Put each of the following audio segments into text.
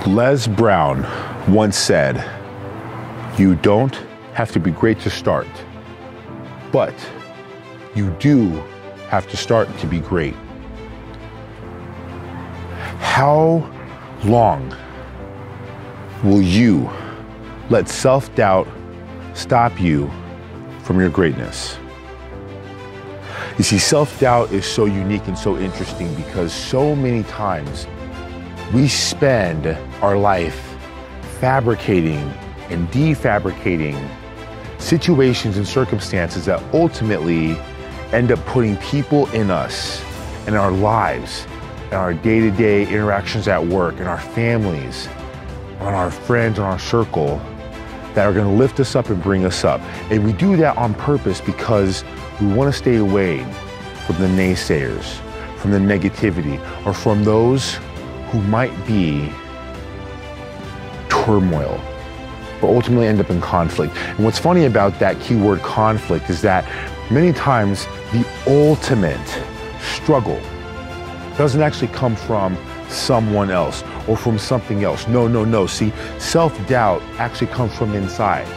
Les Brown once said, "You don't have to be great to start, but you do have to start to be great." How long will you let self-doubt stop you from your greatness? You see, self-doubt is so unique and so interesting because so many times we spend our life fabricating and defabricating situations and circumstances that ultimately end up putting people in us, in our lives, in our day-to-day interactions at work, in our families, on our friends, on our circle, that are going to lift us up and bring us up. And we do that on purpose because we want to stay away from the naysayers, from the negativity, or from those who might be turmoil, but ultimately end up in conflict. And what's funny about that keyword conflict is that many times the ultimate struggle doesn't actually come from someone else or from something else. No. See, self-doubt actually comes from inside.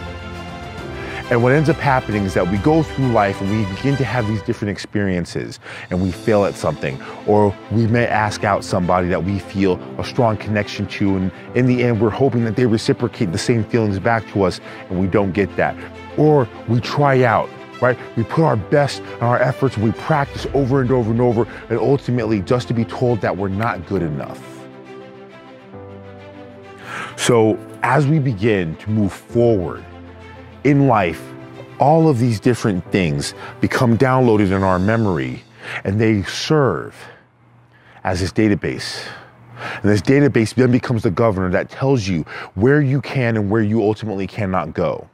And what ends up happening is that we go through life and we begin to have these different experiences and we fail at something, or we may ask out somebody that we feel a strong connection to, and in the end we're hoping that they reciprocate the same feelings back to us, and we don't get that. Or we try out, right? We put our best and our efforts and we practice over and over and over, and ultimately just to be told that we're not good enough. So as we begin to move forward in life, all of these different things become downloaded in our memory, and they serve as this database. And this database then becomes the governor that tells you where you can and where you ultimately cannot go.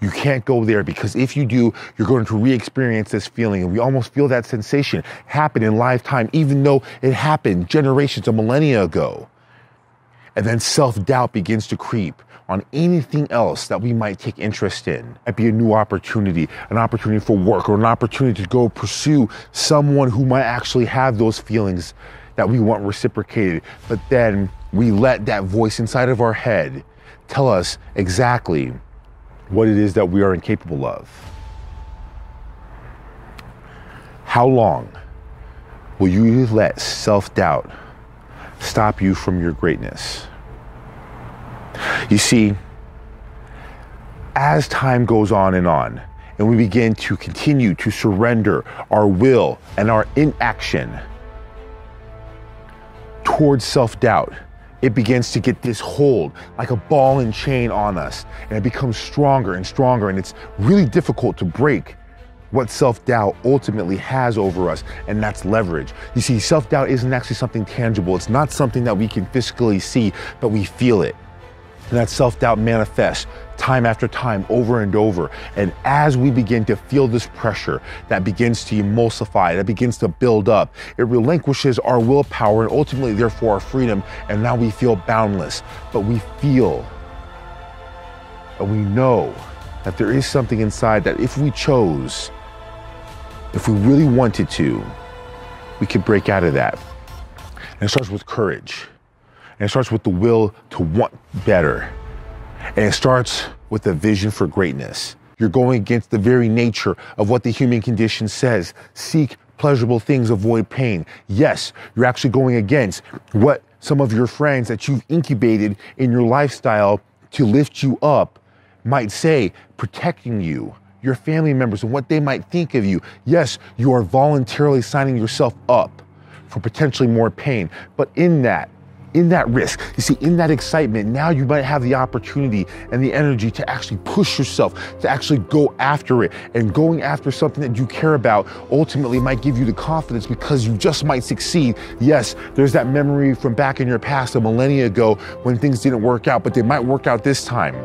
You can't go there because if you do, you're going to re-experience this feeling. And we almost feel that sensation happen in lifetime, even though it happened generations or millennia ago. And then self-doubt begins to creep on anything else that we might take interest in. It might be a new opportunity, an opportunity for work, or an opportunity to go pursue someone who might actually have those feelings that we want reciprocated. But then we let that voice inside of our head tell us exactly what it is that we are incapable of. How long will you let self-doubt stop you from your greatness? You see, as time goes on, and we begin to continue to surrender our will and our inaction towards self-doubt, it begins to get this hold like a ball and chain on us, and it becomes stronger and stronger, and it's really difficult to break what self-doubt ultimately has over us, and that's leverage. You see, self-doubt isn't actually something tangible. It's not something that we can physically see, but we feel it. And that self-doubt manifests time after time, over and over. And as we begin to feel this pressure that begins to emulsify, that begins to build up, it relinquishes our willpower and ultimately, therefore, our freedom. And now we feel boundless. But we feel and we know that there is something inside that if we chose, if we really wanted to, we could break out of that. And it starts with courage. And it starts with the will to want better. And it starts with a vision for greatness. You're going against the very nature of what the human condition says. Seek pleasurable things, avoid pain. Yes, you're actually going against what some of your friends that you've incubated in your lifestyle to lift you up might say, protecting you, your family members, and what they might think of you. Yes, you are voluntarily signing yourself up for potentially more pain. But in that risk, you see, in that excitement, now you might have the opportunity and the energy to actually push yourself, to actually go after it. And going after something that you care about ultimately might give you the confidence because you just might succeed. Yes, there's that memory from back in your past, a millennia ago, when things didn't work out, but they might work out this time.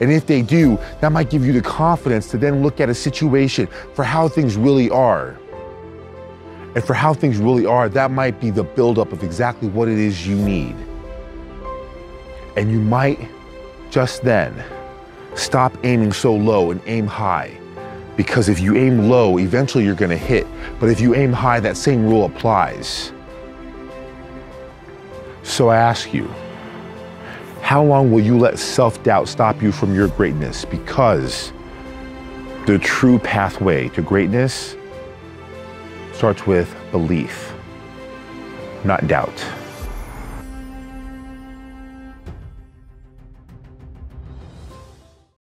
And if they do, that might give you the confidence to then look at a situation for how things really are. And for how things really are, that might be the buildup of exactly what it is you need. And you might just then stop aiming so low and aim high. Because if you aim low, eventually you're gonna hit. But if you aim high, that same rule applies. So I ask you, How long will you let self-doubt stop you from your greatness? Because the true pathway to greatness starts with belief, not doubt.